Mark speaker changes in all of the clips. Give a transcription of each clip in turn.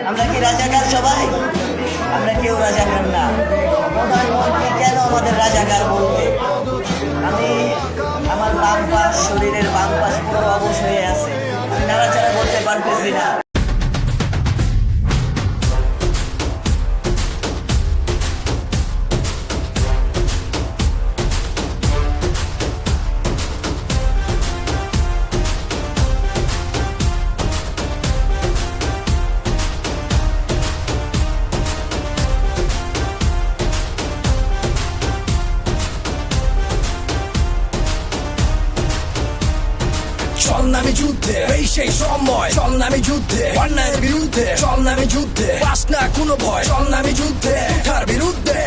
Speaker 1: আমরা কি রাজাকার সবাই? আমরা কেউ রাজাকার না। প্রধানমন্ত্রী কেন আমাদের রাজাকার বলবে? আমি আমার বাম পাশ, শরীরের বাম পাশ পুরো অবশ হয়ে আছে, আমি নাড়াচাড়া করতে পারতেছি না।
Speaker 2: চল নামে যুদ্ধে, এই সেই সময়। চল নামে যুদ্ধে, অন্যায়ের বিরুদ্ধে। চল নামে যুদ্ধে, পাস না কোনো ভয়। চল নামে যুদ্ধে, তার বিরুদ্ধে।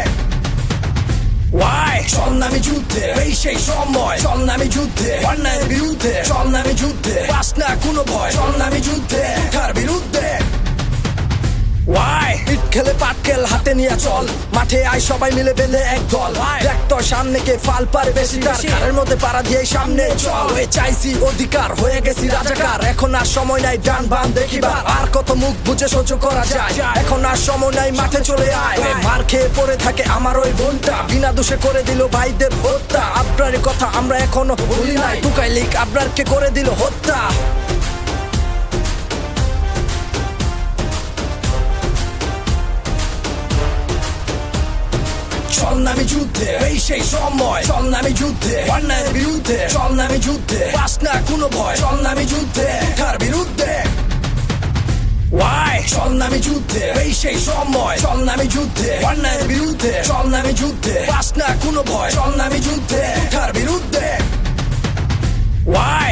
Speaker 2: ওয়াই চল নামে যুদ্ধে, এই সেই সময়। চল নামে যুদ্ধে, অন্যায়ের বিরুদ্ধে। চল নামে যুদ্ধে, পাস না কোনো ভয়। চল নামে যুদ্ধে, তার বিরুদ্ধে। ওয়াই ইট খেলে পাটকেল হাতে নিয়ে চল, মাঠে আয় সবাই মিলে বেঁধে এক দল। দেখ তোর সামনে কে ফাল পারে বেশি, তার ঘরের মধ্যে পাড়া দিয়ে সামনে চল। চাইছি অধিকার, হয়ে গেছি রাজাকার। এখন আর সময় নাই ডান বাম দেখিবার, আর কত মুখ বুঝে সহ্য করা যায়। এখন আর সময় নাই, মাঠে চলে আয়। মার খেয়ে পড়ে থাকে আমার ওই বোনটা, বিনা দোষে করে দিল ভাইদের হত্যা। আবরারের কথা আমরা এখনো ভুলি নাই, টুকাই লিক আবরারকে করে দিল হত্যা। চল নামে যুদ্ধে, এই সেই সময়। চল নামে যুদ্ধে, অন্যায়ের বিরুদ্ধে। চল নামে যুদ্ধে, পাস না কোনো ভয়। চল নামে যুদ্ধে, তার বিরুদ্ধে। ওয়াই চল নামে যুদ্ধে, এই সেই সময়। চল নামে যুদ্ধে, অন্যায়ের বিরুদ্ধে। চল নামে যুদ্ধে, পাস না কোনো ভয়। চল নামে যুদ্ধে, তার বিরুদ্ধে। ওয়াই